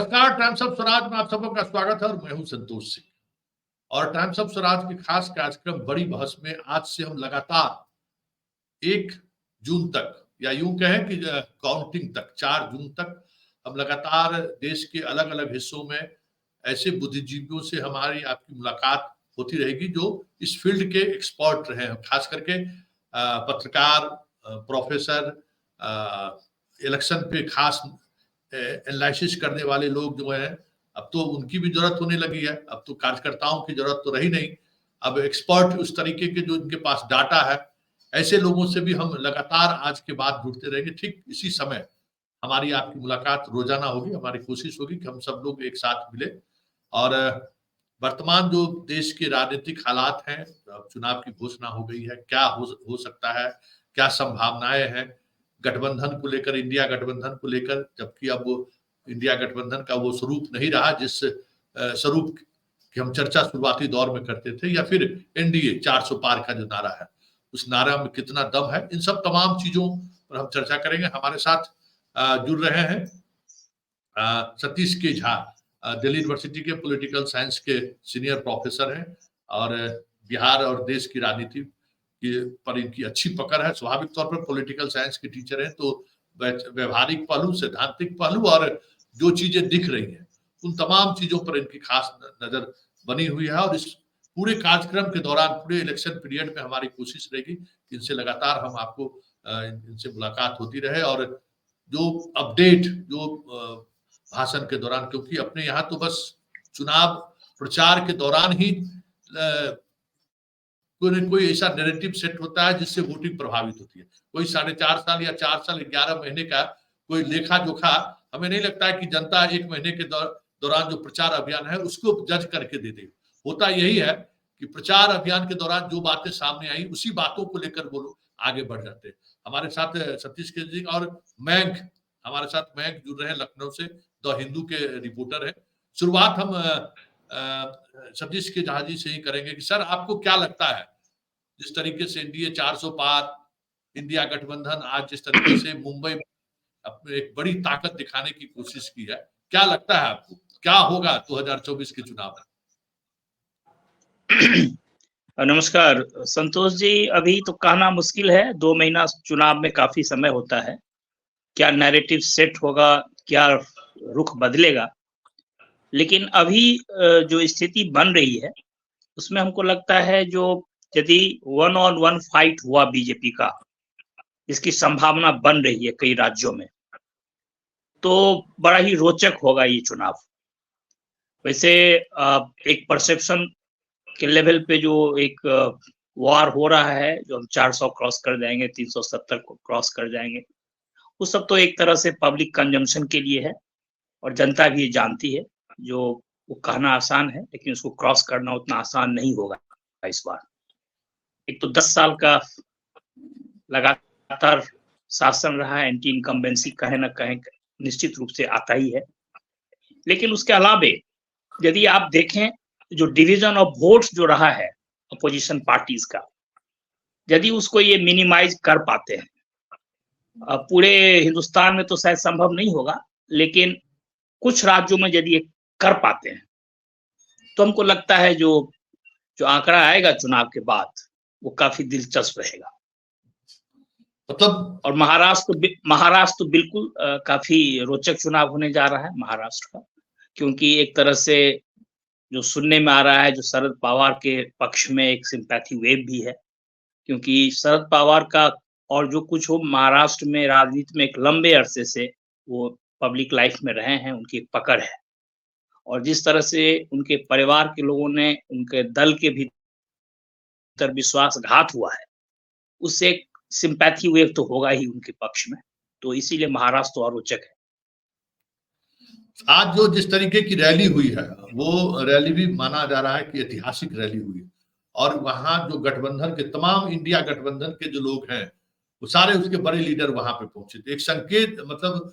नमस्कार, times of Swaraj में आप सबों का स्वागत है और मैं हूं संतोष सिंह। और टाइम्स ऑफ स्वराज के खास कार्यक्रम बड़ी बहस में आज से हम लगातार 1 जून तक, या यूं कहें कि काउंटिंग तक, 4 जून तक हम लगातार देश के अलग अलग हिस्सों में ऐसे बुद्धिजीवियों से हमारी आपकी मुलाकात होती रहेगी जो इस फील्ड के एक्सपर्ट रहे हैं, खास करके पत्रकार, प्रोफेसर, इलेक्शन पे खास एनालिसिस करने वाले लोग जो हैं, अब तो उनकी भी जरूरत होने लगी है। अब तो कार्यकर्ताओं की जरूरत तो रही नहीं, अब एक्सपर्ट उस तरीके के जो इनके पास डाटा है, ऐसे लोगों से भी हम लगातार आज के बाद जुड़ते रहेंगे। ठीक इसी समय हमारी आपकी मुलाकात रोजाना होगी। हमारी कोशिश होगी कि हम सब लोग एक साथ मिले और वर्तमान जो देश के राजनीतिक हालात हैं, चुनाव की घोषणा हो गई है, क्या हो सकता है, क्या संभावनाएं हैं गठबंधन को लेकर, इंडिया गठबंधन को लेकर, जबकि अब वो इंडिया गठबंधन का वो स्वरूप नहीं रहा जिस स्वरूप की हम चर्चा शुरुआती दौर में करते थे, या फिर एनडीए 400 पार का जो नारा है, उस नारा में कितना दम है। इन सब तमाम चीजों पर हम चर्चा करेंगे। हमारे साथ जुड़ रहे हैं सतीश के झा, दिल्ली यूनिवर्सिटी के पॉलिटिकल साइंस के सीनियर प्रोफेसर हैं और बिहार और देश की राजनीति पर इनकी अच्छी पकड़ है। स्वाभाविक तौर पर पॉलिटिकल साइंस के टीचर हैं तो व्यवहारिक पहलू, सैद्धांतिक पहलू और जो चीजें दिख रही हैं उन तमाम चीजों पर इनकी खास नजर बनी हुई है। और इस पूरे कार्यक्रम के दौरान, पूरे इलेक्शन पीरियड में हमारी कोशिश रहेगी कि इनसे लगातार हम आपको इनसे मुलाकात होती रहे और जो अपडेट, जो भाषण के दौरान, क्योंकि अपने यहाँ तो बस चुनाव प्रचार के दौरान ही कोई न कोई ऐसा नैरेटिव सेट होता है जिससे वोटिंग प्रभावित होती है। कोई 4.5 साल या 4 साल 11 महीने का कोई लेखा जोखा हमें नहीं लगता है कि जनता 1 महीने के दौरान जो प्रचार अभियान है उसको जज करके दे दे। होता यही है कि प्रचार अभियान के दौरान जो बातें सामने आई उसी बातों को लेकर वो लोग आगे बढ़ जाते हैं। हमारे साथ सतीश के जी और मयंक, हमारे साथ मयंक जुड़ रहे हैं लखनऊ से, द हिंदू के रिपोर्टर है। शुरुआत हम सतीश के झा जी से ही करेंगे कि सर आपको क्या लगता है, जिस तरीके से एनडीए 400 पार, इंडिया गठबंधन आज जिस तरीके से मुंबई में अपने एक बड़ी ताकत दिखाने की कोशिश की है, क्या लगता है आपको क्या होगा 2024 के चुनाव में? नमस्कार संतोष जी, अभी तो कहना मुश्किल है। 2 महीना चुनाव में काफी समय होता है। क्या नैरेटिव सेट होगा, क्या रुख बदलेगा, लेकिन अभी जो स्थिति बन रही है उसमें हमको लगता है जो यदि 1 on 1 फाइट हुआ बीजेपी का, इसकी संभावना बन रही है कई राज्यों में, तो बड़ा ही रोचक होगा ये चुनाव। वैसे एक परसेप्शन के लेवल पे जो एक वार हो रहा है, जो हम 400 क्रॉस कर जाएंगे, 370 को क्रॉस कर जाएंगे, वो सब तो एक तरह से पब्लिक कंजम्पशन के लिए है और जनता भी ये जानती है। जो वो कहना आसान है लेकिन उसको क्रॉस करना उतना आसान नहीं होगा इस बार। एक तो 10 साल का लगातार शासन रहा है, एंटी इनकम्बेंसी कहीं ना कहीं निश्चित रूप से आता ही है। लेकिन उसके अलावे यदि आप देखें जो डिवीजन ऑफ वोट्स जो रहा है अपोजिशन पार्टीज का, यदि उसको ये मिनिमाइज कर पाते हैं, पूरे हिंदुस्तान में तो शायद संभव नहीं होगा, लेकिन कुछ राज्यों में यदि ये कर पाते हैं तो हमको लगता है जो आंकड़ा आएगा चुनाव के बाद वो काफी दिलचस्प रहेगा। मतलब और महाराष्ट्र तो बिल्कुल काफी रोचक चुनाव होने जा रहा है महाराष्ट्र का, क्योंकि एक तरह से जो सुनने में आ रहा है जो शरद पवार के पक्ष में एक सिंपैथी वेव भी है, क्योंकि शरद पवार का और जो कुछ हो महाराष्ट्र में राजनीति में एक लंबे अरसे से वो पब्लिक लाइफ में रहे हैं, उनकी पकड़ है। और जिस तरह से उनके परिवार के लोगों ने उनके दल के भीतर विश्वासघात हुआ है, उससे एक सिंपैथी वेव तो होगा ही उनके पक्ष में, तो इसीलिए महाराष्ट्र और रोचक है। आज जो जिस तरीके की रैली हुई है वो रैली भी माना जा रहा है कि ऐतिहासिक रैली हुई, और वहां जो गठबंधन के तमाम, इंडिया गठबंधन के जो लोग हैं वो सारे उसके बड़े लीडर वहां पे पहुंचे थे। एक संकेत, मतलब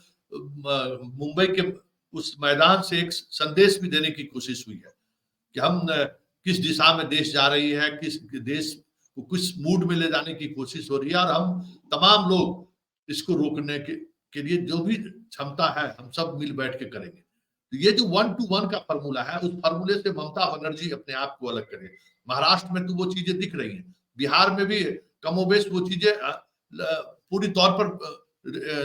मुंबई के उस मैदान से एक संदेश भी देने की कोशिश हुई है कि हम किस दिशा में देश जा रही है, किस देश को किस मूड में ले जाने की कोशिश हो रही है, और हम तमाम लोग इसको रोकने के लिए जो भी क्षमता है हम सब मिल बैठ के करेंगे। तो ये जो 1-to-1 का फॉर्मूला है, उस फॉर्मूले से ममता बनर्जी अपने आप को अलग करे। महाराष्ट्र में तो वो चीजें दिख रही हैं, बिहार में भी कमोबेश वो चीजें पूरी तौर पर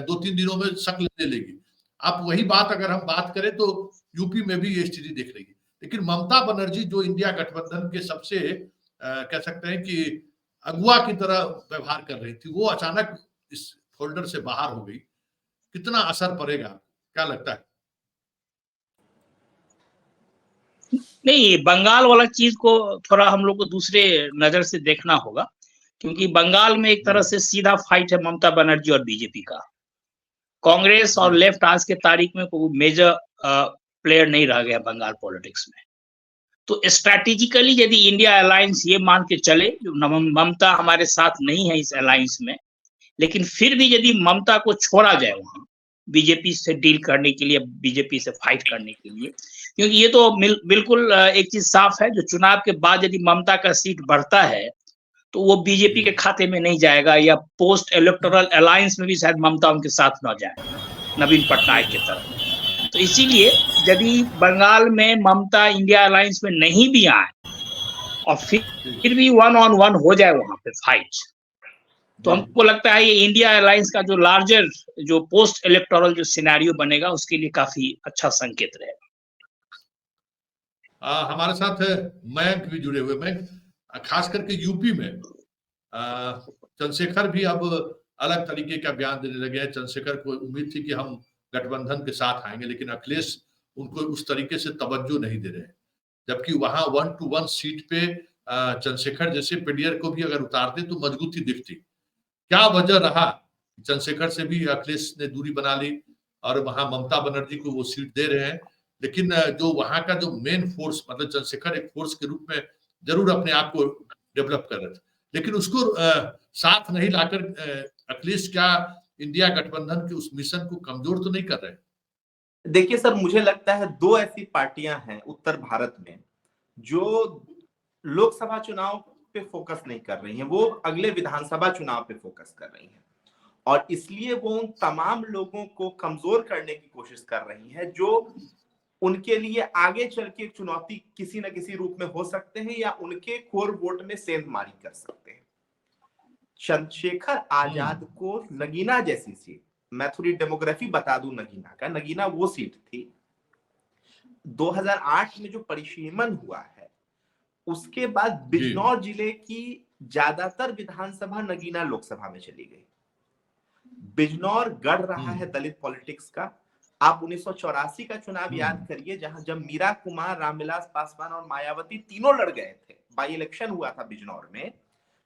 2-3 दिनों में शक्ल ले लेगी। आप वही बात अगर हम बात करें तो यूपी में भी ये स्थिति दिख रही है। लेकिन ममता बनर्जी जो इंडिया गठबंधन के सबसे कह सकते हैं कि अगुआ की तरह व्यवहार कर रही थी, वो अचानक इस फोल्डर से बाहर हो गई। कितना असर पड़ेगा, क्या लगता है? नहीं, बंगाल वाला चीज को थोड़ा हम लोग को दूसरे नजर से देखना होगा, क्योंकि बंगाल में एक तरह से सीधा फाइट है ममता बनर्जी और बीजेपी का। कांग्रेस और लेफ्ट आज के तारीख में कोई मेजर प्लेयर नहीं रह गया बंगाल पॉलिटिक्स में। तो स्ट्रैटेजिकली यदि इंडिया अलायंस ये मान के चले, ममता हमारे साथ नहीं है इस अलायंस में, लेकिन फिर भी यदि ममता को छोड़ा जाए वहां बीजेपी से डील करने के लिए, बीजेपी से फाइट करने के लिए, क्योंकि ये तो बिल्कुल एक चीज साफ है, जो चुनाव के बाद यदि ममता का सीट बढ़ता है तो वो बीजेपी के खाते में नहीं जाएगा, या पोस्ट इलेक्टोरल अलायंस में भी शायद ममता उनके साथ न जाए नवीन पटनायक की तरह। तो इसीलिए यदि बंगाल में ममता इंडिया अलायंस में नहीं भी आए और फिर भी 1-on-1 हो जाए वहां पे फाइट, तो हमको लगता है ये इंडिया अलायंस का जो लार्जर जो पोस्ट इलेक्टोरल जो सिनेरियो बनेगा उसके लिए काफी अच्छा संकेत रहेगा। हमारे साथ मयंक भी जुड़े हुए। मयंक, खास करके यूपी में चंद्रशेखर भी अब अलग तरीके का बयान देने लगे हैं। चंद्रशेखर को उम्मीद थी कि हम गठबंधन के साथ आएंगे, लेकिन अखिलेश उनको उस तरीके से तवज्जो नहीं दे रहे हैं। जबकि वहां 1-to-1 सीट पे चंद्रशेखर जैसे पेडियर को भी अगर उतारते तो मजबूती दिखती। क्या वजह रहा? चंद्रशेखर से भी अखिलेश ने दूरी बना ली और वहां ममता बनर्जी को वो सीट दे रहे हैं, लेकिन जो वहां का जो मेन फोर्स, मतलब चंद्रशेखर एक फोर्स के रूप में जरूर अपने आप को डेवलप कर रहे थे, लेकिन उसको साथ नहीं लाकर अखिलेश क्या इंडिया गठबंधन के उस मिशन को कमजोर तो नहीं कर रहे? देखिए सर, मुझे लगता है दो ऐसी पार्टियां हैं उत्तर भारत में जो लोकसभा चुनाव पे फोकस नहीं कर रही हैं, वो अगले विधानसभा चुनाव पे फोकस कर रही हैं, और इसलिए वो उन तमाम लोगों को कमजोर करने की कोशिश कर रही हैं जो उनके लिए आगे चल के चुनौती किसी न किसी रूप में हो सकते हैं या उनके कोर वोट में सेंधमारी कर सकते हैं। चंद्रशेखर आजाद को नगीना जैसी सीट, मैं थोड़ी डेमोग्राफी बता दूं नगीना का, नगीना वो सीट थी 2008 में जो परिसीमन हुआ है उसके बाद बिजनौर जिले की ज्यादातर विधानसभा नगीना लोकसभा में चली गई। बिजनौर गढ़ रहा है दलित पॉलिटिक्स का। आप 1984 का चुनाव याद करिए, जब मीरा कुमार, रामविलास पासवान और मायावती तीनों लड़ गए थे। बाई इलेक्शन हुआ था बिजनौर में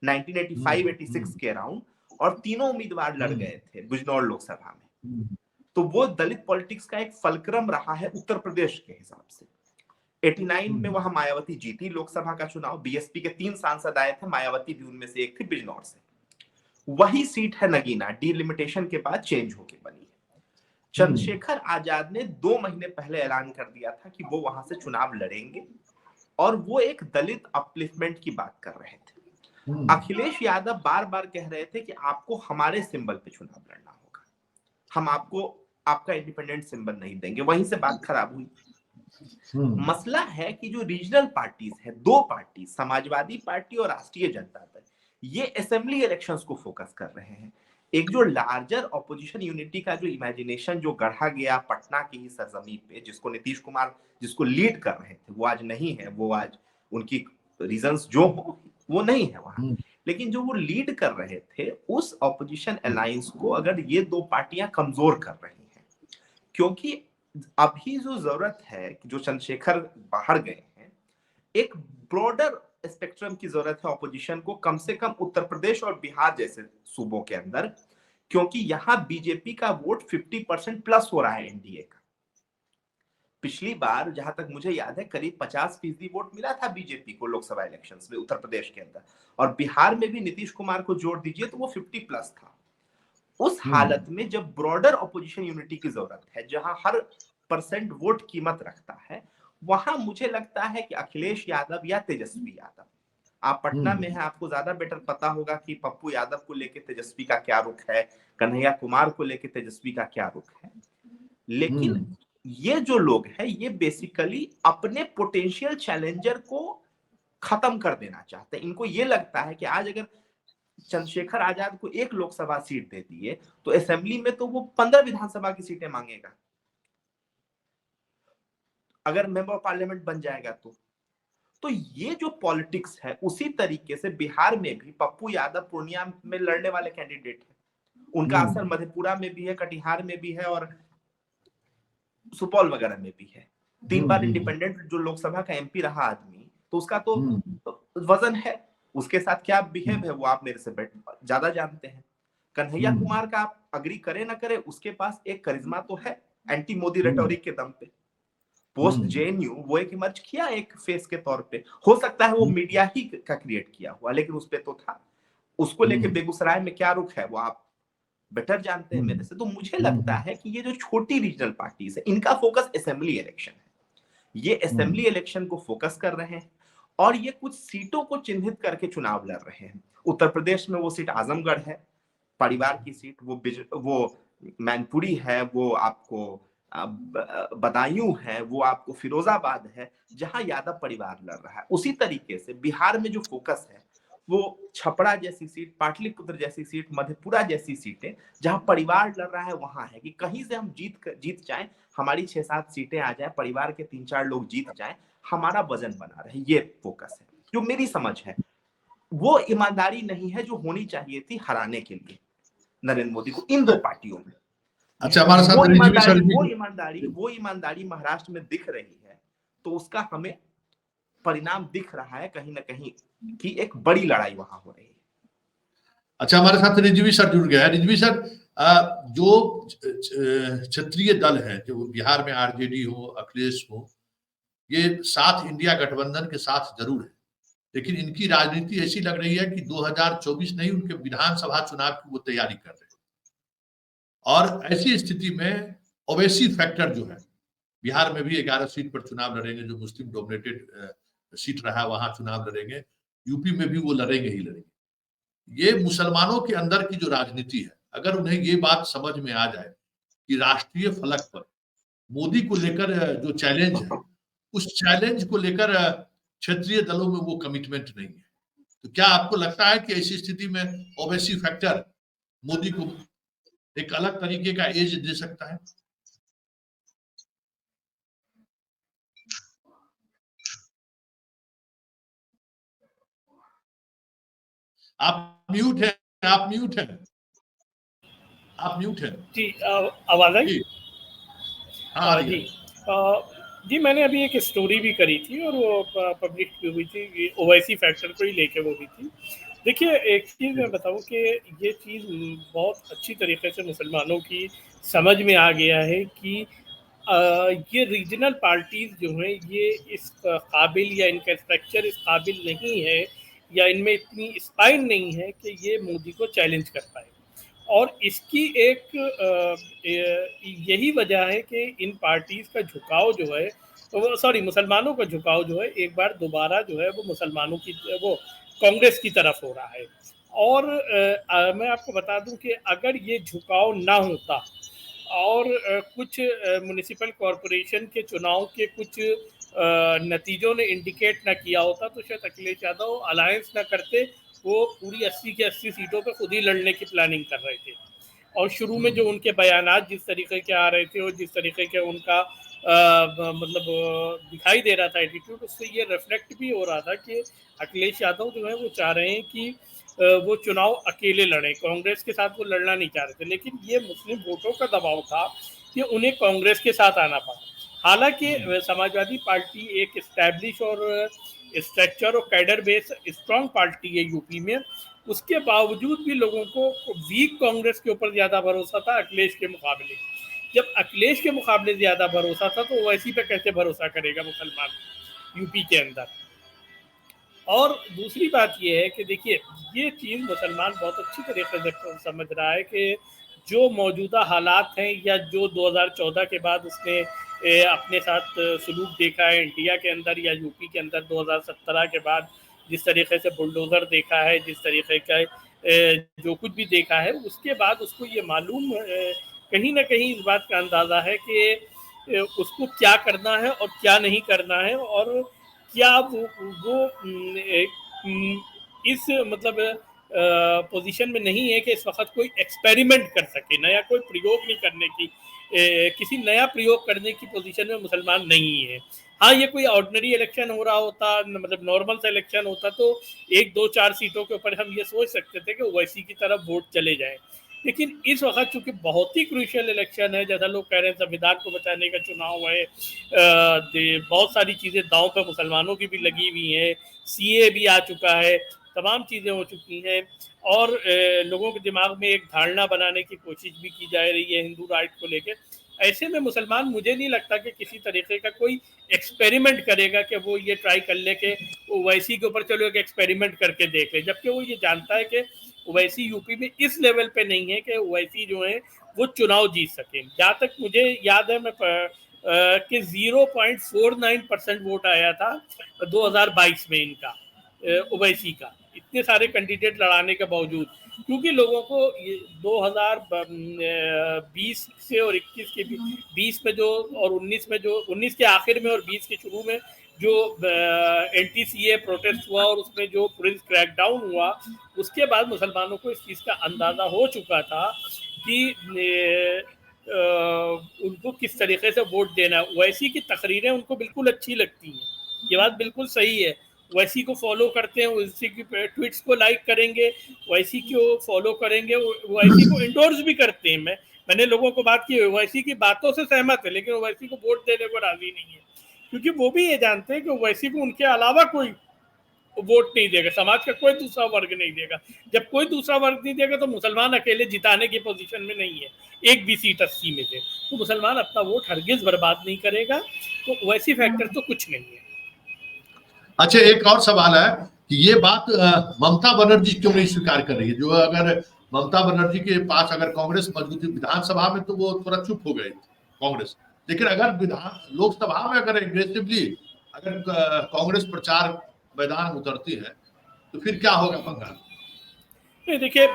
1985-86 के अराउंड, और तीनों उम्मीदवार लड़ गए थे बिजनौर लोकसभा में। तो वो दलित पॉलिटिक्स का एक फलक्रम रहा है उत्तर प्रदेश के हिसाब से। 89 में वहां मायावती जीती लोकसभा का चुनाव, बीएसपी के 3 सांसद आए थे, मायावती भी उनमें से एक थी बिजनौर से। वही सीट है नगीना, डीलिमिटेशन के बाद चेंज होके बनी है। चंद्रशेखर आजाद ने 2 महीने पहले ऐलान कर दिया था कि वो वहां से चुनाव लड़ेंगे, और वो एक दलित अपलिफ्टमेंट की बात कर रहे थे। अखिलेश यादव बार बार कह रहे थे कि आपको हमारे सिंबल पे चुनाव लड़ना होगा, हम आपको आपका इंडिपेंडेंट सिंबल नहीं देंगे। वहीं से बात खराब हुई। मसला है कि जो रीजनल पार्टीज है, 2 पार्टी, समाजवादी पार्टी और राष्ट्रीय जनता दल, ये असेंबली इलेक्शंस को फोकस कर रहे हैं। एक जो लार्जर ऑपोजिशन यूनिटी का जो इमेजिनेशन जो गढ़ा गया पटना की ही सरजमीन पे, जिसको नीतीश कुमार जिसको लीड कर रहे थे, वो आज नहीं है, वो आज उनकी रीजंस जो हो वो नहीं है वहां, लेकिन जो वो लीड कर रहे थे उस ऑपोजिशन अलायंस को अगर ये 2 पार्टियां कमजोर कर रही हैं, क्योंकि अभी जो जरूरत है कि जो चंद्रशेखर बाहर गए हैं, एक ब्रॉडर स्पेक्ट्रम की जरूरत है ऑपोजिशन को, कम से कम उत्तर प्रदेश और बिहार जैसे सूबों के अंदर, क्योंकि यहां बीजेपी का वोट 50% प्लस हो रहा है एनडीए का। पिछली बार जहां तक मुझे याद है करीब 50% वोट मिला था बीजेपी को लोकसभा इलेक्शंस में उत्तर प्रदेश के अंदर, और बिहार में भी नीतीश कुमार को जोड़ दीजिए तो वो 50+ था। उस हालत में जब ब्रॉडर ऑपोजिशन यूनिटी की जरूरत है, जहां हर % वोट कीमत रखता है, वहां मुझे लगता है कि अखिलेश यादव या तेजस्वी यादव, आप पटना में हैं, आपको ज्यादा बेटर पता होगा कि पप्पू यादव को लेकर तेजस्वी का क्या रुख है, कन्हैया कुमार को लेकर तेजस्वी का क्या रुख है, लेकिन ये जो लोग हैं ये बेसिकली अपने पोटेंशियल चैलेंजर को खत्म कर देना चाहते हैं। इनको ये लगता है कि आज अगर चंद्रशेखर आजाद को 1 लोकसभा सीट दे दिए तो असेंबली में तो वो 15 विधानसभा की सीटें मांगेगा अगर मेंबर ऑफ पार्लियामेंट बन जाएगा तो ये जो पॉलिटिक्स है उसी तरीके से बिहार में भी पप्पू यादव पूर्णिया में लड़ने वाले कैंडिडेट है, उनका असर मधेपुरा में भी है, कटिहार में भी है और सुपौल वगैरह में भी है। 3 बार इंडिपेंडेंट जो लोकसभा का एमपी रहा आदमी, तो उसका तो वजन है, उसके साथ क्या बिहेव है वो आप मेरे से ज्यादा जानते हैं। कन्हैया कुमार का आप अग्री करे ना करे, उसके पास एक करिश्मा तो है एंटी मोदी रेटोरिक के दम पे। पोस्ट जेएनयू वो एक इमर्ज किया एक फेस के तौर पे, हो सकता है वो मीडिया ही का क्रिएट किया हुआ, लेकिन उस पे तो था। उसको लेके बेगूसराय में क्या रुख है वो आप बेटर जानते हैं मेरे से। तो मुझे लगता है कि ये जो छोटी रीजनल पार्टीज है इनका फोकस असेंबली इलेक्शन है, ये असेंबली इलेक्शन को फोकस कर रहे हैं और ये कुछ सीटों को चिन्हित करके चुनाव लड़ रहे हैं। उत्तर प्रदेश में वो सीट आजमगढ़ है, परिवार की सीट, वो मैनपुरी है, वो आपको बदायूं है, वो आपको फिरोजाबाद है जहां यादव परिवार लड़ रहा है। उसी तरीके से बिहार में जो फोकस है वो छपरा जैसी सीट, पाटलिपुत्र जैसी सीट, मधेपुरा जैसी सीटें जहां परिवार लड़ रहा है वहां है कि कहीं से हम जीत जाएं, हमारी 6-7 सीटें आ जाए, परिवार के 3-4 लोग जीत जाएं, हमारा वजन बना रहे। ये फोकस है जो मेरी समझ है। वो ईमानदारी नहीं है जो होनी चाहिए थी हराने के लिए नरेंद्र मोदी को इन 2 पार्टियों में। अच्छा, हमारे साथ वो ईमानदारी महाराष्ट्र में दिख रही है, तो उसका हमें परिणाम दिख रहा है कहीं ना कहीं कि एक बड़ी लड़ाई वहां हो रही है। अच्छा, हमारे साथ रिजवी सर जुड़ गया है। रिजवी सर, जो क्षेत्रीय दल है, जो बिहार में आरजेडी हो, अखिलेश हो, ये साथ इंडिया गठबंधन के साथ जरूर है, लेकिन इनकी राजनीति ऐसी लग रही है कि 2024 नहीं, उनके विधानसभा चुनाव की वो तैयारी कर रहे हैं। और ऐसी स्थिति में ओवैसी फैक्टर जो है, बिहार में भी 11 सीट पर चुनाव लड़ेंगे, जो मुस्लिम डोमिनेटेड सीट रहा है वहां चुनाव लड़ेंगे, यूपी में भी वो लड़ेंगे ही लड़ेंगे। ये मुसलमानों के अंदर की जो राजनीति है, अगर उन्हें ये बात समझ में आ जाए कि राष्ट्रीय फलक पर मोदी को लेकर जो चैलेंज है, उस चैलेंज को लेकर क्षेत्रीय दलों में वो कमिटमेंट नहीं है, तो क्या आपको लगता है कि ऐसी स्थिति में ओवैसी फैक्टर मोदी को एक अलग तरीके का एज दे सकता है? आप म्यूट हैं, आप म्यूट हैं, आप म्यूट हैं जी। आवाज आई? हाँ जी। जी, मैंने अभी एक स्टोरी भी करी थी और वो पब्लिश भी हुई थी, ओवैसी फैक्टर को ही लेके वो भी थी। देखिए, एक चीज़ मैं बताऊं कि ये चीज़ बहुत अच्छी तरीके से मुसलमानों की समझ में आ गया है कि ये रीजनल पार्टीज जो हैं ये इस काबिल या इनका स्ट्रक्चर इस काबिल नहीं है या इनमें इतनी स्पाइन नहीं है कि ये मोदी को चैलेंज कर पाए। और इसकी एक यही वजह है कि इन पार्टीज का झुकाव जो है मुसलमानों का झुकाव जो है एक बार दोबारा जो है वो मुसलमानों की वो कांग्रेस की तरफ हो रहा है। और मैं आपको बता दूं कि अगर ये झुकाव ना होता और कुछ म्युनिसिपल कॉरपोरेशन के चुनाव के कुछ नतीजों ने इंडिकेट ना किया होता तो शायद अखिलेश यादव अलायंस ना करते, वो पूरी 80 की 80 सीटों पे खुद ही लड़ने की प्लानिंग कर रहे थे। और शुरू में जो उनके बयानात जिस तरीके के आ रहे थे और जिस तरीके के उनका मतलब दिखाई दे रहा था एटीट्यूड, उससे ये रिफ्लेक्ट भी हो रहा था कि अखिलेश यादव जो है वो चाह रहे हैं कि वो चुनाव अकेले लड़े, कांग्रेस के साथ वो लड़ना नहीं चाह रहे थे। लेकिन ये मुस्लिम वोटों का दबाव था कि उन्हें कांग्रेस के साथ आना पड़ा। हालांकि समाजवादी पार्टी एक एस्टैब्लिश और स्ट्रक्चर और कैडर बेस स्ट्रॉन्ग पार्टी है यूपी में, उसके बावजूद भी लोगों को वीक कांग्रेस के ऊपर ज्यादा भरोसा था अखिलेश के मुकाबले। जब अखिलेश के मुकाबले ज्यादा भरोसा था तो ओवैसी पे कैसे भरोसा करेगा मुसलमान यूपी के अंदर। और दूसरी बात यह है कि देखिए, ये चीज़ मुसलमान बहुत अच्छी तरीके से समझ रहा है कि जो मौजूदा हालात हैं या जो 2014 के बाद उसने अपने साथ सलूक देखा है इंडिया के अंदर या यूपी के अंदर 2017 के बाद जिस तरीके से बुलडोज़र देखा है, जिस तरीके का जो कुछ भी देखा है, उसके बाद उसको ये मालूम कहीं ना कहीं इस बात का अंदाज़ा है कि उसको क्या करना है और क्या नहीं करना है, और क्या वो इस मतलब पोजीशन में नहीं है कि इस वक्त कोई एक्सपेरिमेंट कर सके, नया कोई प्रयोग नहीं करने की, किसी नया प्रयोग करने की पोजीशन में मुसलमान नहीं है। हाँ, ये कोई ऑर्डिनरी इलेक्शन हो रहा होता, मतलब नॉर्मल सा इलेक्शन होता, तो 1, 2, 4 सीटों के ऊपर हम ये सोच सकते थे कि ओवैसी की तरफ वोट चले जाए। लेकिन इस वक्त चूंकि बहुत ही क्रूशियल इलेक्शन है, जैसा लोग कह रहे हैं संविधान को बचाने का चुनाव है, बहुत सारी चीज़ें दांव पे मुसलमानों की भी लगी हुई हैं, सीए भी आ चुका है, तमाम चीज़ें हो चुकी हैं, और लोगों के दिमाग में एक धारणा बनाने की कोशिश भी की जा रही है हिंदू राइट को लेकर। ऐसे में मुसलमान, मुझे नहीं लगता कि किसी तरीके का कोई एक्सपेरिमेंट करेगा कि वो ये ट्राई कर ले कि ओवैसी के ऊपर चलो एक एक्सपेरिमेंट करके देख ले, जबकि वो ये जानता है कि ओवैसी यूपी में इस लेवल पे नहीं है कि ओवैसी जो है वो चुनाव जीत सके। जहाँ तक मुझे याद है, मैं कि 0.49% वोट आया था 2022 में इनका, ओवैसी का, इतने सारे कैंडिडेट लड़ाने के बावजूद, क्योंकि लोगों को 2020 से और 21 के 20 में जो और 19 में, जो 19 के आखिर में और 20 के शुरू में जो एंटी-सीए प्रोटेस्ट हुआ और उसमें जो पुलिस क्रैकडाउन हुआ, उसके बाद मुसलमानों को इस चीज़ का अंदाज़ा हो चुका था कि उनको किस तरीके से वोट देना है। वैसी की तकरीरें उनको बिल्कुल अच्छी लगती हैं, ये बात बिल्कुल सही है, वैसी को फॉलो करते हैं, वैसी की ट्वीट्स को लाइक करेंगे, वैसी को फॉलो करेंगे, वैसी को इंडोर्स भी करते हैं। मैंने लोगों को बात की, वैसी की बातों से सहमत है, लेकिन वैसी को वोट देने को राजी नहीं है, क्योंकि वो भी ये जानते हैं कि वैसी को उनके अलावा कोई वोट नहीं देगा, समाज का कोई दूसरा वर्ग नहीं देगा। जब कोई दूसरा वर्ग नहीं देगा तो मुसलमान अकेले जिताने की पोजीशन में नहीं है, एक भी सीट 80 में से, तो मुसलमान अपना वोट हरगिज बर्बाद नहीं करेगा। तो वैसी फैक्टर तो कुछ नहीं है। अच्छा, एक और सवाल है कि ये बात ममता बनर्जी क्यों नहीं स्वीकार कर रही है? जो अगर ममता बनर्जी के पास अगर कांग्रेस मजबूती, विधानसभा में तो वो थोड़ा चुप हो गई कांग्रेस, लेकिन अगर लोकसभा में अगर एग्रेसिवली अगर कांग्रेस प्रचार मैदान में उतरती है तो फिर क्या होगा बंगाल? देखिए,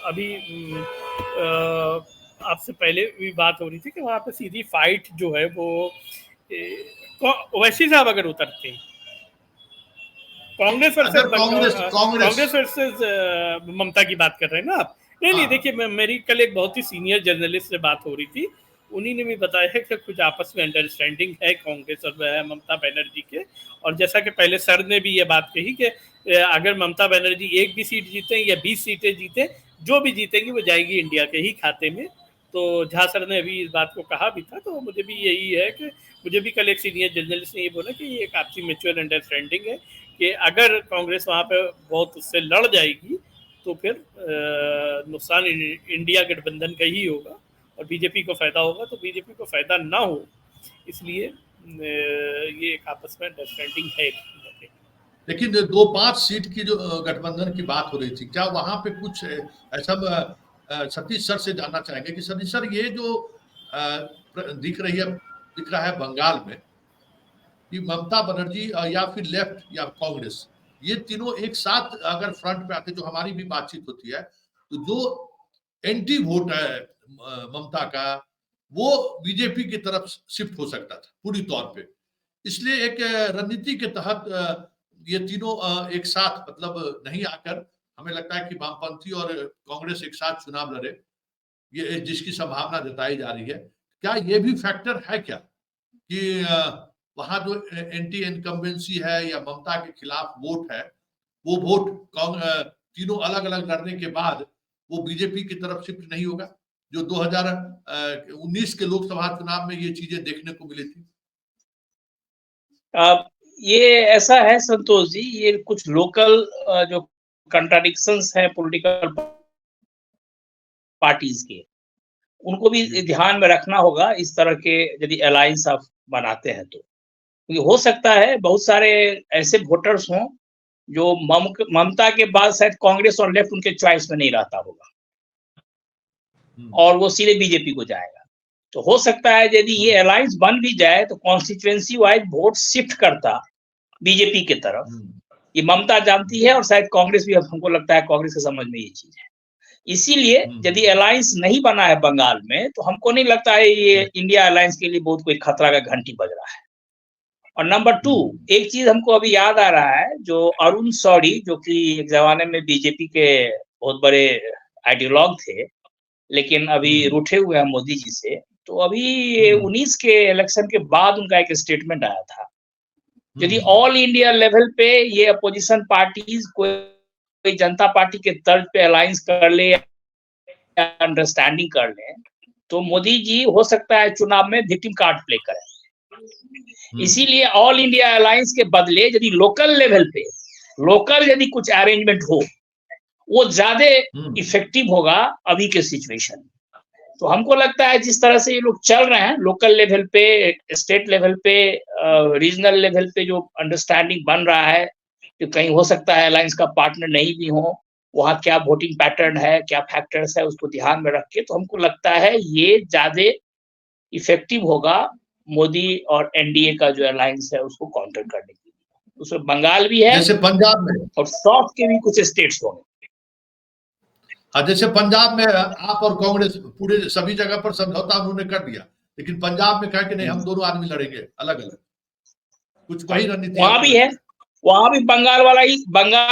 अभी आपसे पहले भी बात हो रही थी कि वहां पे सीधी फाइट जो है वो ओवैसी साहब अगर उतरते हैं, कांग्रेस वर्सेस ममता की बात कर रहे हैं ना आप? नहीं, देखिए, मेरी कल एक बहुत ही सीनियर जर्नलिस्ट से बात हो रही थी, उन्हीं ने भी बताया कि कुछ आपस में अंडरस्टैंडिंग है कांग्रेस और ममता बनर्जी के, और जैसा कि पहले सर ने भी ये बात कही कि अगर ममता बनर्जी एक भी सीट जीते या 20 सीटें जीते, जो भी जीतेंगी वो जाएगी इंडिया के ही खाते में। तो झा सर ने अभी इस बात को कहा भी था, तो मुझे भी यही है कि मुझे भी कल एक सीनियर जर्नलिस्ट ने ये बोला कि ये एक आपसी म्यूचुअल अंडरस्टैंडिंग है कि अगर कांग्रेस वहाँ पे बहुत उससे लड़ जाएगी तो फिर नुकसान इंडिया गठबंधन का ही होगा और बीजेपी को फायदा होगा, तो बीजेपी को फायदा ना हो, इसलिए ये एक आपस में अंडरस्टैंडिंग है। लेकिन 2-5 सीट की जो गठबंधन की बात हो रही थी, क्या वहां पे कुछ ऐसा सतीश सर से जानना चाहेंगे कि सतीश सर, ये जो दिख रहा है बंगाल में कि ममता बनर्जी या फिर लेफ्ट या कांग्रेस, ये तीनों एक साथ अगर फ्रंट पे आते, जो हमारी भी बातचीत होती है, तो जो एंटी वोट है ममता का, वो बीजेपी की तरफ शिफ्ट हो सकता था पूरी तौर पे। इसलिए एक रणनीति के तहत ये तीनों एक साथ मतलब नहीं आकर, हमें लगता है कि वामपंथी और कांग्रेस एक साथ चुनाव लड़े, ये जिसकी संभावना जताई जा रही है। क्या ये भी फैक्टर है क्या कि वहां जो एंटी इनकम्बेंसी है या ममता के खिलाफ वोट है, वो वोट तीनों अलग अलग लड़ने के बाद वो बीजेपी की तरफ शिफ्ट नहीं होगा, जो 2019 के लोकसभा चुनाव में ये चीजें देखने को मिली थी? ये ऐसा है संतोष जी, ये कुछ लोकल जो कंट्राडिक्शंस हैं पॉलिटिकल पार्टीज के, उनको भी ध्यान में रखना होगा इस तरह के यदि अलायंस आप बनाते हैं तो, क्योंकि हो सकता है बहुत सारे ऐसे वोटर्स हों जो ममता के बाद शायद कांग्रेस और लेफ्ट उनके चॉइस में नहीं रहता होगा और वो सीधे बीजेपी को जाएगा। तो हो सकता है यदि ये अलायंस बन भी जाए तो कॉन्स्टिट्यूएंसी वाइज वोट शिफ्ट करता बीजेपी की तरफ, ये ममता जानती है और शायद कांग्रेस भी, हमको लगता है कांग्रेस के समझ में ये चीज है। इसीलिए यदि अलायंस नहीं बना है बंगाल में, तो हमको नहीं लगता है ये इंडिया अलायंस के लिए बहुत कोई खतरा का घंटी बज रहा है। और नंबर 2, एक चीज हमको अभी याद आ रहा है, जो अरुण शौरी, जो कि एक जमाने में बीजेपी के बहुत बड़े आइडियोलॉग थे, लेकिन अभी रूठे हुए हैं मोदी जी से, तो अभी 19 के इलेक्शन के बाद उनका एक स्टेटमेंट आया था, यदि ऑल इंडिया लेवल पे ये अपोजिशन पार्टीज कोई जनता पार्टी के तर्ज पे अलायंस कर ले, अंडरस्टैंडिंग कर ले, तो मोदी जी हो सकता है चुनाव में विक्टिम कार्ड प्ले करें। इसीलिए ऑल इंडिया अलायंस के बदले यदि लोकल लेवल पे यदि कुछ अरेंजमेंट हो, वो ज्यादा इफेक्टिव होगा अभी के सिचुएशन। तो हमको लगता है जिस तरह से ये लोग चल रहे हैं, लोकल लेवल पे, स्टेट लेवल पे, रीजनल लेवल पे जो अंडरस्टैंडिंग बन रहा है कि कहीं हो सकता है अलायंस का पार्टनर नहीं भी हो, वहाँ क्या वोटिंग पैटर्न है, क्या फैक्टर्स है, उसको ध्यान में रख के, तो हमको लगता है ये ज्यादा इफेक्टिव होगा मोदी और एनडीए का जो अलायंस है उसको काउंटर करने के लिए। उसमें बंगाल भी है, जैसे पंजाब में, और साउथ के भी कुछ स्टेट्स होंगे। जैसे पंजाब में आप और कांग्रेस पूरे सभी जगह पर समझौता उन्होंने कर दिया, लेकिन पंजाब में कहा कि नहीं, हम दोनों आदमी लड़ेंगे अलग अलग, कुछ वही रणनीति वहां भी है, वहां भी बंगाल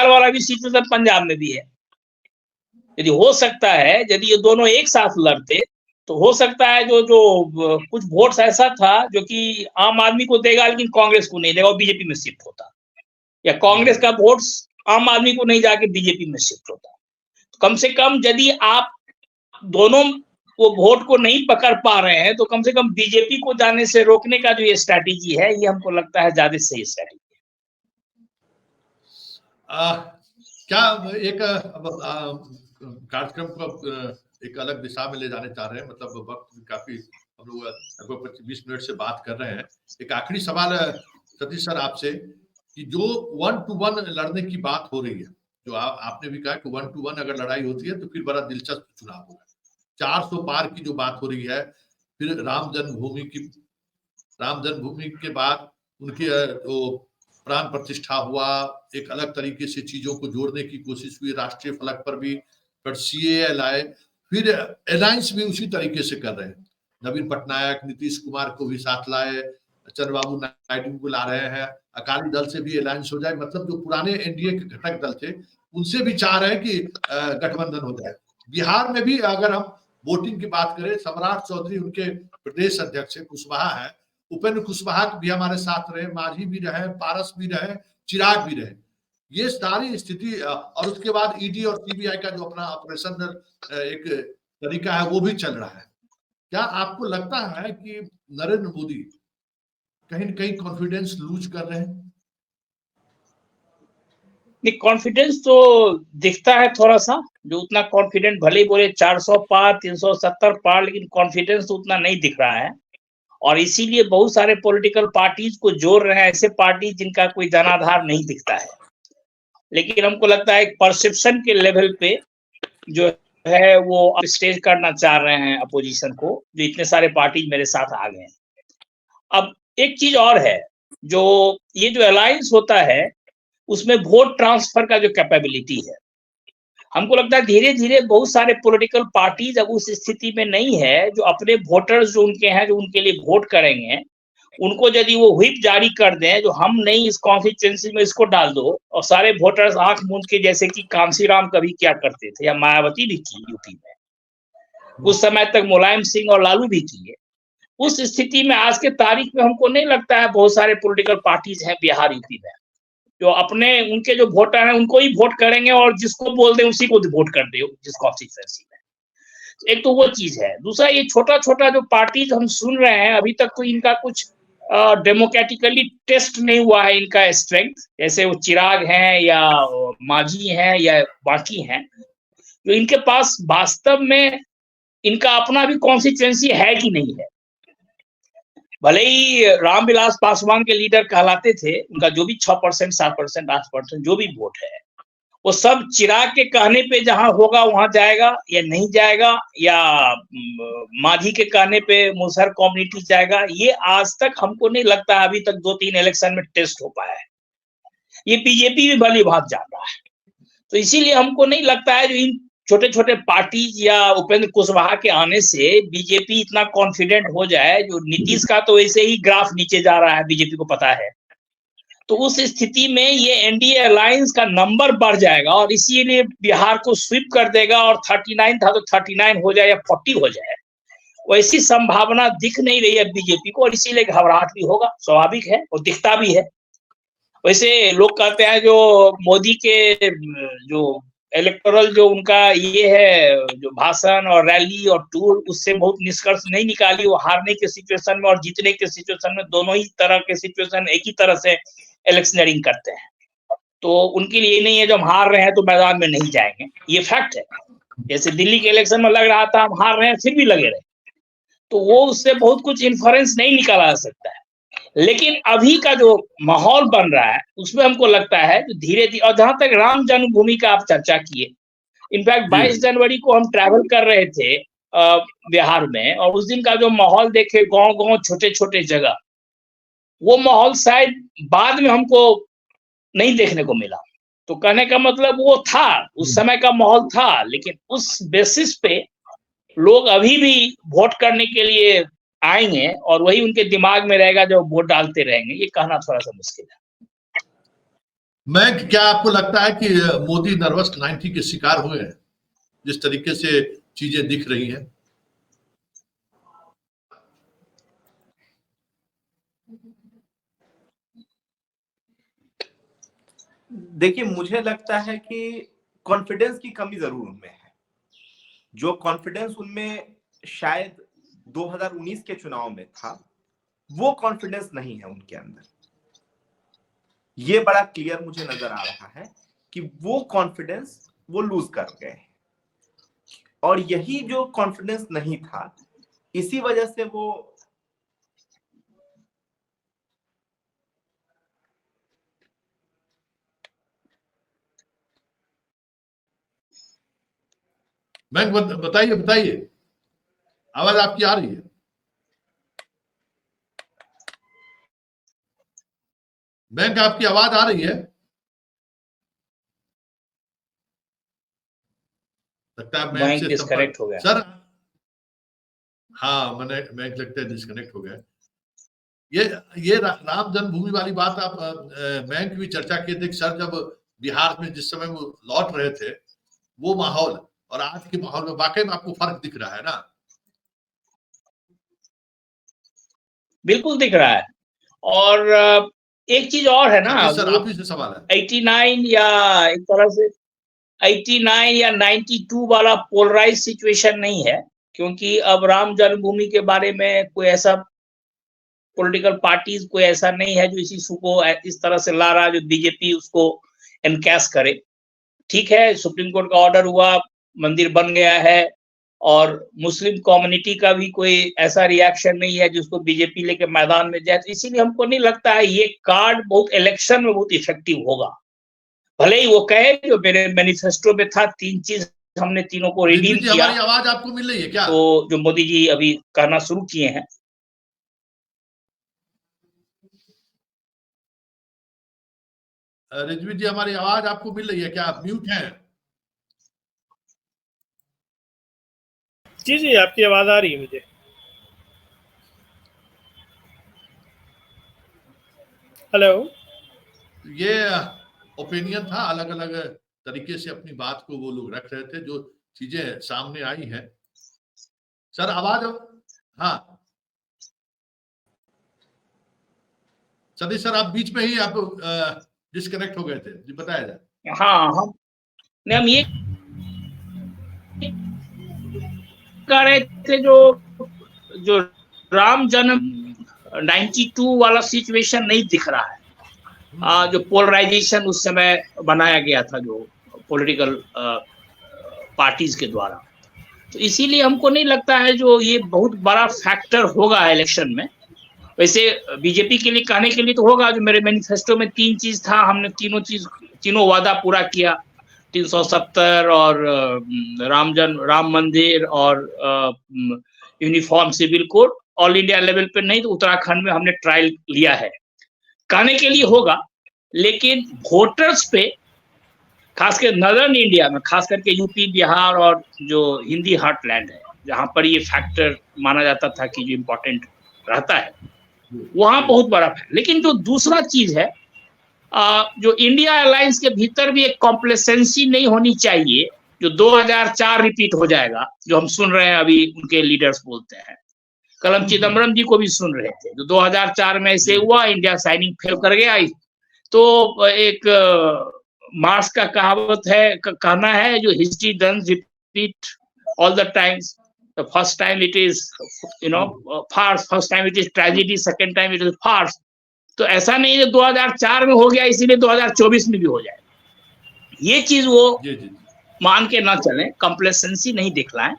वाला भी सिचुएशन पंजाब में भी है। यदि हो सकता है यदि ये दोनों एक साथ लड़ते, तो हो सकता है जो कुछ वोट्स ऐसा था जो कि आम आदमी को देगा लेकिन कांग्रेस को नहीं देगा, और बीजेपी में शिफ्ट होता, या कांग्रेस का वोट्स आम आदमी को नहीं जाके बीजेपी में शिफ्ट होता। तो कम से कम यदि आप दोनों वो वोट को नहीं पकड़ पा रहे हैं, तो कम से कम बीजेपी को जाने से रोकने का जो ये स्ट्रैटेजी है, ये हमको लगता है ज्यादा सही स्ट्रैटेजी है। क्या एक कार्यक्रम को एक अलग दिशा में ले जाने चाह रहे हैं, मतलब वक्त काफी, हम लोग लगभग 20 मिनट से बात कर रहे हैं। एक आखिरी सवाल सतीश सर आपसे, कि जो 1 to 1 लड़ने की बात हो रही है, जो आपने भी कहा कि 1 to 1 अगर लड़ाई होती है तो फिर बड़ा दिलचस्प चुनाव होगा। 400 पार की जो बात हो रही है, फिर राम जन्मभूमि के बाद उनकी प्राण प्रतिष्ठा हुआ, एक अलग तरीके से चीजों को जोड़ने की कोशिश हुई, राष्ट्रीय फलक पर भी, फिर सीएए लाए, फिर अलायंस भी उसी तरीके से कर रहे हैं। नवीन पटनायक, नीतीश कुमार को भी साथ लाए, चंद्रबाबू नायडू को ला रहे हैं, अकाली दल से भी अलायंस हो जाए, मतलब जो पुराने एनडीए के घटक दल थे उनसे भी चाह रहे हैं कि गठबंधन हो जाए। बिहार में भी अगर हम वोटिंग की बात करें, सम्राट चौधरी उनके प्रदेश अध्यक्ष कुशवाहा है, उपेंद्र कुशवाहा भी हमारे साथ रहे, मांझी भी रहे, पारस भी रहे, चिराग भी रहे। ये सारी स्थिति, और उसके बाद ईडी और सीबीआई का जो अपना ऑपरेशन एक तरीका है वो भी चल रहा है। क्या आपको लगता है कि नरेंद्र मोदी कहीं न कहीं कॉन्फिडेंस लूज कर रहे हैं? कॉन्फिडेंस तो दिखता है थोड़ा सा, जो उतना कॉन्फिडेंट भले ही बोले 400 पार, 370 पार, लेकिन कॉन्फिडेंस तो उतना नहीं दिख रहा है। और इसीलिए बहुत सारे पॉलिटिकल पार्टीज को जोड़ रहे हैं, ऐसे पार्टी जिनका कोई जनाधार नहीं दिखता है। लेकिन हमको लगता है परसेप्शन के लेवल पे जो है वो स्टेज करना चाह रहे हैं अपोजिशन को, जो इतने सारे पार्टी मेरे साथ आ गए हैं। अब एक चीज और है, जो ये जो अलायंस होता है उसमें वोट ट्रांसफर का जो कैपेबिलिटी है, हमको लगता है धीरे धीरे बहुत सारे पॉलिटिकल पार्टीज अब उस स्थिति में नहीं है, जो अपने वोटर्स जो उनके हैं, जो उनके लिए वोट करेंगे, उनको यदि वो व्हिप जारी कर दें, जो हम नहीं इस कॉन्स्टिट्यूएंसी में इसको डाल दो, और सारे वोटर्स आंख मूंद के, जैसे कि कांसीराम कभी क्या करते थे, या मायावती भी की यूपी में, उस समय तक मुलायम सिंह और लालू भी किए। उस स्थिति में आज के तारीख में हमको नहीं लगता है बहुत सारे पॉलिटिकल पार्टीज हैं बिहार यूपी में जो अपने उनके जो वोटर हैं उनको ही वोट करेंगे, और जिसको बोल दे उसी को वोट कर दे जिस कॉन्स्टिट्यूएंसी में। एक तो वो चीज है। दूसरा, ये छोटा छोटा जो पार्टीज हम सुन रहे हैं, अभी तक तो इनका कुछ डेमोक्रेटिकली टेस्ट नहीं हुआ है इनका स्ट्रेंथ, जैसे वो चिराग हैं या मांझी हैं या बाकी हैं, जो इनके पास वास्तव में इनका अपना भी कॉन्स्टिट्यूएंसी है कि नहीं है। भले ही रामविलास पासवान के लीडर कहलाते थे, उनका जो भी 6%, 7%, 8% जो भी वोट है, वो सब चिराग के कहने पे जहां होगा वहां जाएगा या नहीं जाएगा, या मांझी के कहने पे मुसहर कम्युनिटी जाएगा। ये आज तक हमको नहीं लगता अभी तक 2-3 इलेक्शन में टेस्ट हो पाया है। ये बीजेपी भी भली भांति जान रहा है। तो इसीलिए हमको नहीं लगता है जो इन छोटे छोटे पार्टीज या उपेंद्र कुशवाहा के आने से बीजेपी इतना कॉन्फिडेंट हो जाए, जो नीतीश का तो वैसे ही ग्राफ नीचे जा रहा है, बीजेपी को पता है, तो उस स्थिति में ये एनडीए अलायंस का नंबर बढ़ जाएगा और इसीलिए बिहार को स्वीप कर देगा और 39 था तो 39 हो जाए या 40 हो जाए, वैसी संभावना दिख नहीं रही है बीजेपी को, और इसीलिए घबराहट भी होगा, स्वाभाविक है और दिखता भी है। वैसे लोग कहते हैं जो मोदी के जो इलेक्टोरल जो उनका ये है जो भाषण और रैली और टूर, उससे बहुत निष्कर्ष नहीं निकाली, वो हारने के सिचुएशन में और जीतने के सिचुएशन में, दोनों ही तरह के सिचुएशन एक ही तरह से इलेक्शनरिंग करते हैं। तो उनके लिए नहीं है जो हम हार रहे हैं तो मैदान में नहीं जाएंगे, ये फैक्ट है। जैसे दिल्ली के इलेक्शन में लग रहा था हम हार रहे हैं फिर भी लगे रहे, तो वो उससे बहुत कुछ इन्फ्लुएंस नहीं निकाला जा सकता है। लेकिन अभी का जो माहौल बन रहा है उसमें हमको लगता है जो धीरे धीरे, और जहां तक राम जन्मभूमि का आप चर्चा किए, इनफैक्ट 22 जनवरी को हम ट्रैवल कर रहे थे बिहार में, और उस दिन का जो माहौल देखे, गांव गांव छोटे छोटे जगह, वो माहौल शायद बाद में हमको नहीं देखने को मिला। तो कहने का मतलब वो था, उस समय का माहौल था, लेकिन उस बेसिस पे लोग अभी भी वोट करने के लिए आएंगे और वही उनके दिमाग में रहेगा जो वोट डालते रहेंगे, ये कहना थोड़ा सा मुश्किल है। मैं, क्या आपको लगता है कि मोदी नर्वस 90 के शिकार हुए हैं, जिस तरीके से चीजें दिख रही हैं? देखिए, मुझे लगता है कि कॉन्फिडेंस की कमी जरूर उनमें है। जो कॉन्फिडेंस उनमें शायद 2019 के चुनाव में था, वो कॉन्फिडेंस नहीं है उनके अंदर। ये बड़ा क्लियर मुझे नजर आ रहा है कि वो कॉन्फिडेंस वो लूज कर गए हैं, और यही जो कॉन्फिडेंस नहीं था, इसी वजह से वो बैंक बताइए बताइए, आवाज आपकी आ रही है? बैंक आपकी आवाज आ रही है? लगता है बैंक से डिस्कनेक्ट हो गया सर। हाँ, मैंने बैंक लगता है डिस्कनेक्ट हो गया। ये राम जन्मभूमि वाली बात आप बैंक भी चर्चा किए थे सर, जब बिहार में जिस समय वो लौट रहे थे, वो माहौल और आज के माहौल में वाकई में आपको फर्क दिख रहा है ना? बिल्कुल दिख रहा है। और एक चीज और है ना सर, आप ही से सवाल है। 89 या एक तरह से 89 या 92 वाला पोलराइज सिचुएशन नहीं है, क्योंकि अब राम जन्मभूमि के बारे में कोई ऐसा पॉलिटिकल पार्टीज कोई ऐसा नहीं है जो इस इशू को इस तरह से ला रहा है जो बीजेपी उसको एनकैश करे। ठीक है, सुप्रीम कोर्ट का ऑर्डर हुआ, मंदिर बन गया है, और मुस्लिम कम्युनिटी का भी कोई ऐसा रिएक्शन नहीं है जिसको बीजेपी लेके मैदान में जाए, तो इसीलिए हमको नहीं लगता है ये कार्ड बहुत इलेक्शन में बहुत इफेक्टिव होगा। भले ही वो कहे जो मेरे मैनिफेस्टो में था, 3 चीज हमने तीनों को रिडीम किया। हमारी आवाज आपको मिल रही है क्या? तो जो मोदी जी अभी कहना शुरू किए हैं, रिजवी जी, हमारी आवाज आपको मिल रही है क्या? आप म्यूट हैं? जी जी, आपकी आवाज आ रही है मुझे। हेलो। ये ओपिनियन था, अलग अलग तरीके से अपनी बात को वो लोग रख रहे थे, जो चीजें सामने आई हैं। सर आवाज, हाँ सतीश सर, आप बीच में ही आप डिस्कनेक्ट हो गए थे जी, बताया जाए। हाँ, हम ये कह रहे थे जो राम जन्म 92 वाला सिचुएशन नहीं दिख रहा है। जो पोलराइजेशन उस समय बनाया गया था जो पॉलिटिकल पार्टीज के द्वारा, तो इसीलिए हमको नहीं लगता है जो ये बहुत बड़ा फैक्टर होगा इलेक्शन में। वैसे बीजेपी के लिए कहने के लिए तो होगा, जो मेरे मैनिफेस्टो में 3 चीज था, हमने तीनों वादा पूरा किया। 370 और राम मंदिर और uniform civil code, all India level पे नहीं तो उत्तराखंड में हमने ट्रायल लिया है। कहने के लिए होगा, लेकिन वोटर्स पे खासकर नदर्न इंडिया में, खास करके यूपी, बिहार और जो हिंदी हार्टलैंड है, जहां पर ये फैक्टर माना जाता था कि जो इम्पोर्टेंट रहता है, वहां बहुत बड़ा है। लेकिन जो दूसरा चीज है, जो इंडिया अलायंस के भीतर भी एक कॉम्प्लेसेंसी नहीं होनी चाहिए, जो 2004 रिपीट हो जाएगा, जो हम सुन रहे हैं अभी उनके लीडर्स बोलते हैं। कल हम चिदम्बरम जी को भी सुन रहे थे, जो 2004 में ऐसे हुआ, इंडिया साइनिंग फेल कर गया। तो एक मार्क्स का कहावत है, कहना है, जो history done repeat all the times, first time it is farce, first time it is tragedy, second time it is farce. तो ऐसा नहीं है 2004 में हो गया इसीलिए 2024 में भी हो जाए, ये चीज वो मान के ना चले, कंप्लेसेंसी नहीं दिखलाएं।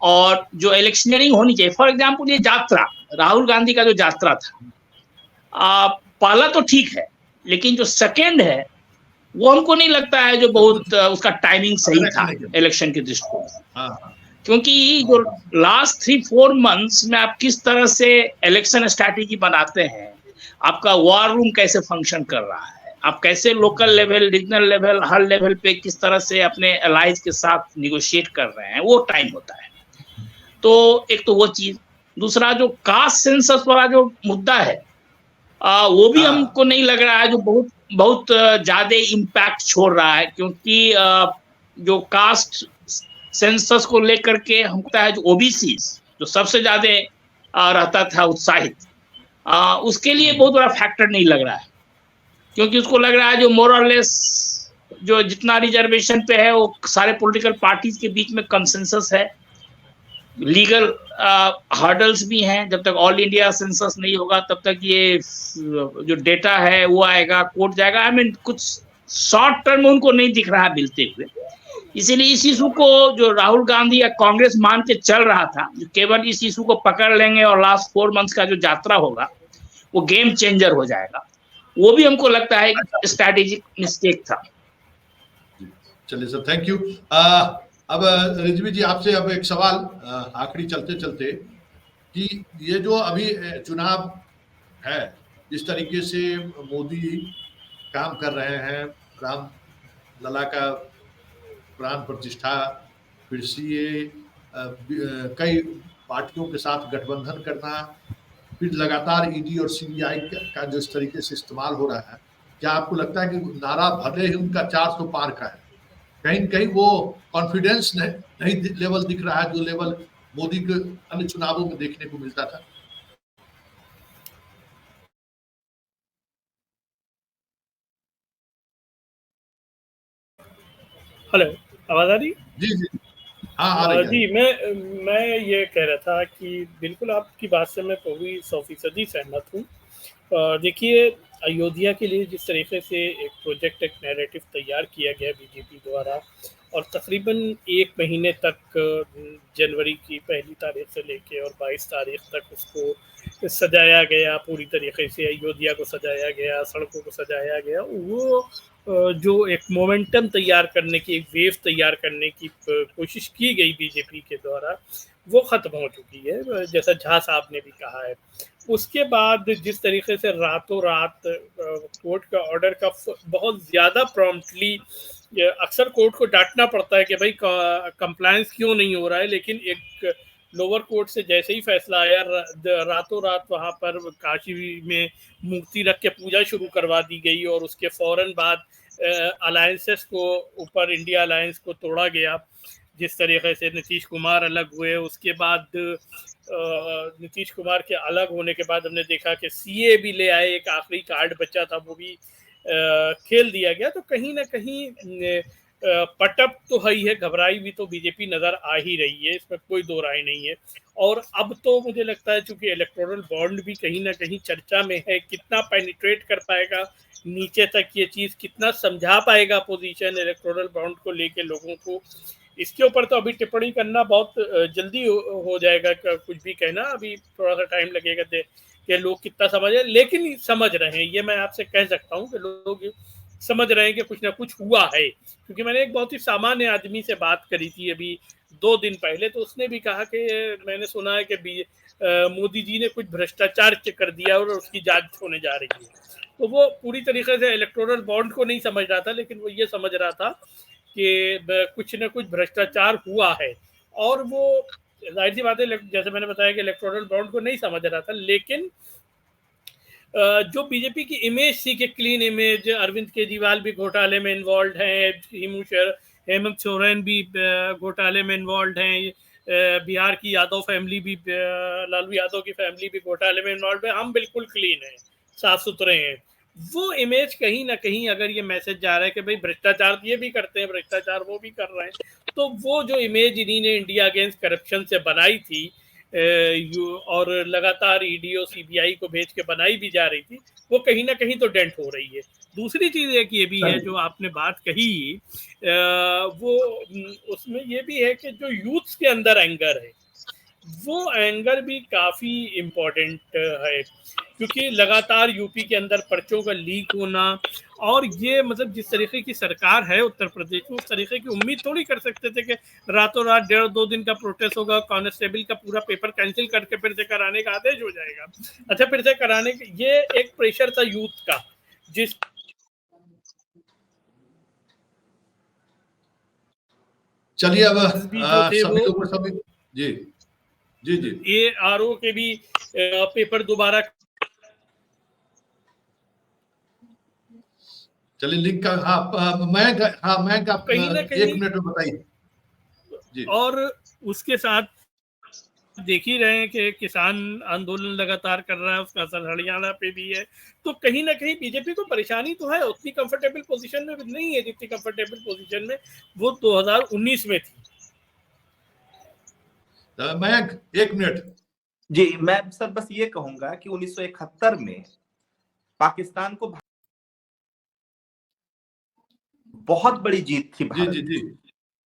और जो इलेक्शनरिंग होनी चाहिए, फॉर एग्जांपल ये यात्रा, राहुल गांधी का जो यात्रा था, पहला तो ठीक है, लेकिन जो सेकेंड है वो हमको नहीं लगता है जो बहुत उसका टाइमिंग सही था इलेक्शन के दृष्टिकोण से। क्योंकि जो लास्ट 3-4 मंथ्स में आप किस तरह से इलेक्शन स्ट्रैटेजी बनाते हैं, आपका वॉर रूम कैसे फंक्शन कर रहा है, आप कैसे लोकल लेवल, रीजनल लेवल, हर लेवल पे किस तरह से अपने अलाइज के साथ निगोशिएट कर रहे हैं, वो टाइम होता है। तो एक तो वो चीज, दूसरा जो कास्ट सेंसस वाला जो मुद्दा है, वो भी हमको नहीं लग रहा है जो बहुत ज्यादा इम्पैक्ट छोड़ रहा है। क्योंकि जो कास्ट सेंसस को लेकर के हमको है, जो ओबीसी जो सबसे ज्यादा रहता था उत्साहित, उसके लिए बहुत बड़ा फैक्टर नहीं लग रहा है। क्योंकि उसको लग रहा है जो मोर और लेस जो जितना रिजर्वेशन पे है वो सारे पॉलिटिकल पार्टीज के बीच में कंसेंसस है, लीगल हर्डल्स भी हैं। जब तक ऑल इंडिया सेंसस नहीं होगा तब तक ये जो डेटा है वो आएगा, कोर्ट जाएगा। आई मीन कुछ शॉर्ट टर्म में उनको नहीं दिख रहा मिलते हुए। इसीलिए इस इशू को जो राहुल गांधी या कांग्रेस मान के चल रहा था, जो केवल इस इशू को पकड़ लेंगे और लास्ट 4 मंथ्स का जो यात्रा होगा वो गेम चेंजर हो जाएगा, वो भी हमको लगता है स्ट्रैटेजिक मिस्टेक था। चलिए सर, थैंक यू। अब रिजवी जी आपसे अब एक सवाल आखिरी चलते चलते, कि ये जो अभी चुनाव है, जिस तरीके से मोदी काम कर रहे हैं, राम लला का प्राण प्रतिष्ठा, फिर सीए, कई पार्टियों के साथ गठबंधन करना, फिर लगातार ईडी और सीबीआई का जो इस तरीके से इस्तेमाल हो रहा है, क्या आपको लगता है कि नारा भले ही उनका 400 पार का है, कहीं न कहीं वो कॉन्फिडेंस नहीं लेवल दिख रहा है जो लेवल मोदी के अन्य चुनावों में देखने को मिलता था? हेलो, आवाज आ रही? जी जी, हाँ आ रही है। जी, मैं ये कह रहा था कि बिल्कुल आपकी बात से मैं पूरी 100% सहमत हूँ। देखिए, अयोध्या के लिए जिस तरीके से एक प्रोजेक्ट, एक नैरेटिव तैयार किया गया बीजेपी द्वारा, और तकरीबन 1 महीने तक, जनवरी की 1 तारीख से लेके और 22 तारीख तक उसको सजाया गया, पूरी तरीके से अयोध्या को सजाया गया, सड़कों को सजाया गया। वो जो एक मोमेंटम तैयार करने की, एक वेव तैयार करने की कोशिश की गई बीजेपी के द्वारा, वो ख़त्म हो चुकी है, जैसा झा साहब ने भी कहा है। उसके बाद जिस तरीके से रातों रात कोर्ट का ऑर्डर का बहुत ज़्यादा प्रॉम्प्टली, अक्सर कोर्ट को डांटना पड़ता है कि भाई कंप्लायंस क्यों नहीं हो रहा है, लेकिन एक लोअर कोर्ट से जैसे ही फैसला आया, रातों रात वहाँ पर काशी में मूर्ति रख के पूजा शुरू करवा दी गई, और उसके फौरन बाद अलायंसेस को ऊपर इंडिया अलायंस को तोड़ा गया। जिस तरीके से नीतीश कुमार अलग हुए, उसके बाद नीतीश कुमार के अलग होने के बाद हमने देखा कि सीए भी ले आए, एक आखिरी कार्ड बचा था वो भी खेल दिया गया। तो कहीं ना कहीं पटप तो है ही है, घबराई भी तो बीजेपी नजर आ ही रही है, इसमें कोई दो राय नहीं है। और अब तो मुझे लगता है चूंकि इलेक्टोरल बॉन्ड भी कहीं ना कहीं चर्चा में है, कितना पेनिट्रेट कर पाएगा नीचे तक ये चीज, कितना समझा पाएगा पोजीशन इलेक्टोरल बॉन्ड को लेके लोगों को, इसके ऊपर तो अभी टिप्पणी करना बहुत जल्दी हो जाएगा। कुछ भी कहना, अभी थोड़ा सा टाइम लगेगा कि लोग कितना समझ रहे हैं, लेकिन समझ रहे हैं, ये मैं आपसे कह सकता हूँ कि लोग समझ रहे हैं कि कुछ ना कुछ हुआ है। क्योंकि मैंने एक बहुत ही सामान्य आदमी से बात करी थी अभी 2 दिन पहले, तो उसने भी कहा कि मैंने सुना है कि मोदी जी ने कुछ भ्रष्टाचार कर दिया और उसकी जांच होने जा रही है। तो वो पूरी तरीके से इलेक्टोरल बॉन्ड को नहीं समझ रहा था, लेकिन वो ये समझ रहा था कि कुछ न कुछ भ्रष्टाचार हुआ है। और वो जाहिर सी बात है, जैसे मैंने बताया कि इलेक्टोरल बॉन्ड को नहीं समझ रहा था, लेकिन जो बीजेपी की इमेज थी कि क्लीन इमेज, अरविंद केजरीवाल भी घोटाले में इन्वॉल्व हैं, हेमंत सोरेन भी घोटाले में इन्वॉल्व हैं, बिहार की यादव फैमिली भी, लालू यादव की फैमिली भी घोटाले में इन्वॉल्व है, हम बिल्कुल क्लीन हैं, साफ सुथरे हैं। वो इमेज कहीं ना कहीं अगर ये मैसेज जा रहा है कि भाई भ्रष्टाचार ये भी करते हैं, भ्रष्टाचार वो भी कर रहे हैं, तो वो जो इमेज इन्हीं ने इंडिया अगेंस्ट करप्शन से बनाई थी और लगातार ईडी और सीबीआई को भेज के बनाई भी जा रही थी, वो कहीं ना कहीं तो डेंट हो रही है। दूसरी चीज एक ये भी है जो आपने बात कही, वो उसमें ये भी है कि जो यूथ्स के अंदर एंगर है, वो एंगर भी काफी इम्पोर्टेंट है, क्योंकि लगातार यूपी के अंदर पर्चों का लीक होना, और ये मतलब जिस तरीके की सरकार है उत्तर प्रदेश में, उस तरीके की उम्मीद थोड़ी कर सकते थे कि रातों रात 1.5-2 दिन का प्रोटेस्ट होगा, कांस्टेबल का पूरा पेपर कैंसिल करके फिर से कराने का आदेश हो जाएगा। अच्छा, फिर से कराने के ये एक प्रेशर था यूथ का, जिस चलिए अब भी जो थे सभी वो लोगों सभी जी जी जी ARO के भी पेपर दोबारा, चलिए लिंक का मैं कहीं ना 1 कहीं, मिनट में बताइए जी। और उसके साथ देख ही रहे हैं कि किसान आंदोलन लगातार कर रहा है, उसका असर हरियाणा पे भी है। तो कहीं ना कहीं बीजेपी को परेशानी तो है, उतनी कंफर्टेबल पोजीशन में नहीं है जितनी कंफर्टेबल पोजीशन में वो 2019 में थी। मैं 1 मिनट जी, मैं सर बस ये कहूंगा कि 1971 में पाकिस्तान को बहुत बड़ी जीत थी भारत, जी जी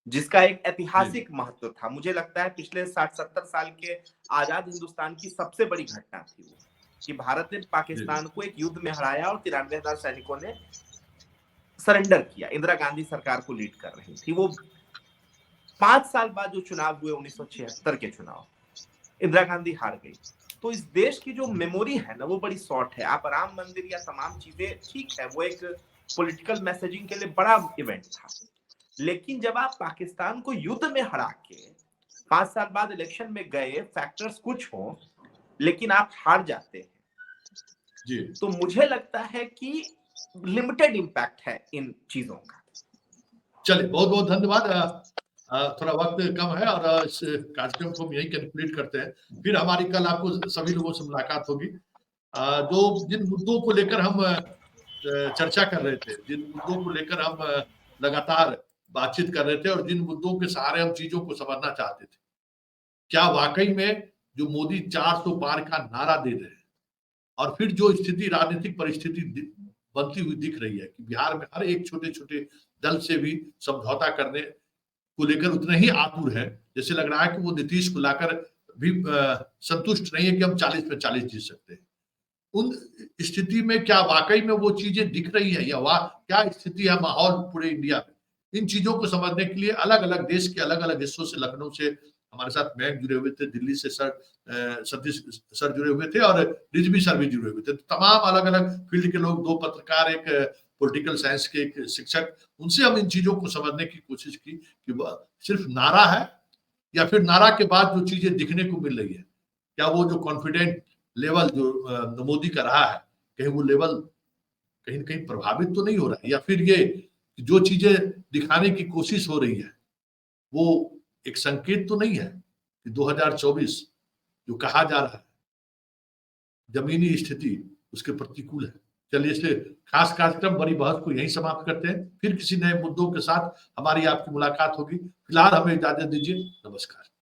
जिसका एक ऐतिहासिक महत्व था। मुझे लगता है पिछले 60-70 साल के आजाद हिंदुस्तान की सबसे बड़ी घटना थी वो, कि भारत ने पाकिस्तान को एक युद्ध में हराया और 93,000 सैनिकों ने सरेंडर किया। इंदिरा गांधी सरकार को लीड कर रही थी वो। 5 साल बाद जो चुनाव हुए 1976 के चुनाव, इंदिरा गांधी हार गई। तो इस देश की जो मेमोरी है ना, वो बड़ी शॉर्ट है। आप राम मंदिर या तमाम चीजें ठीक है, वो एक पॉलिटिकल मैसेजिंग के लिए बड़ा इवेंट था, लेकिन जब आप पाकिस्तान को युद्ध में हरा के 5 साल बाद इलेक्शन में गए, फैक्टर्स कुछ हो लेकिन आप हार जाते हैं जी, तो मुझे लगता है कि लिमिटेड इंपैक्ट है इन चीजों का। चलिए बहुत बहुत धन्यवाद। थोड़ा वक्त कम है और इस कार्यक्रम को हम यही कंक्लूड करते हैं। फिर हमारी कल आपको सभी लोगों से मुलाकात होगी। जो जिन मुद्दों को लेकर हम चर्चा कर रहे थे, जिन मुद्दों को लेकर हम लगातार बातचीत कर रहे थे और जिन मुद्दों के सहारे हम चीजों को समझना चाहते थे, क्या वाकई में जो मोदी 400 पार का नारा दे रहे हैं और फिर जो स्थिति, राजनीतिक परिस्थिति बनती हुई दिख रही है कि बिहार में हर एक छोटे छोटे दल से भी समझौता करने को लेकर उतने ही आतुर है, जैसे लग रहा है कि वो नीतीश को लाकर भी संतुष्ट नहीं है कि हम 40 में 40 जीत सकते हैं। उन स्थिति में क्या वाकई में वो चीजें दिख रही है, या क्या स्थिति है माहौल पूरे इंडिया में? इन चीजों को समझने के लिए अलग अलग देश के अलग अलग हिस्सों से, लखनऊ से हमारे साथ मैक जुड़े हुए थे, दिल्ली से सतीश सर जुड़े हुए थे और रिजवी सर भी जुड़े हुए थे। तमाम अलग अलग फील्ड के लोग, 2 पत्रकार, एक पॉलिटिकल साइंस के एक शिक्षक, उनसे हम इन चीजों को समझने की कोशिश की कि सिर्फ नारा है या फिर नारा के बाद जो चीजें दिखने को मिल रही है, क्या वो जो कॉन्फिडेंट लेवल जो मोदी का रहा है, कहीं वो लेवल कहीं न कहीं प्रभावित तो नहीं हो रहा है, या फिर ये जो चीजें दिखाने की कोशिश हो रही है वो एक संकेत तो नहीं है कि 2024 जो कहा जा रहा है जमीनी स्थिति उसके प्रतिकूल है। चलिए इसे खास कार्यक्रम बड़ी बहस को यहीं समाप्त करते हैं। फिर किसी नए मुद्दों के साथ हमारी आपकी मुलाकात होगी। फिलहाल हमें इजाजत दीजिए। नमस्कार।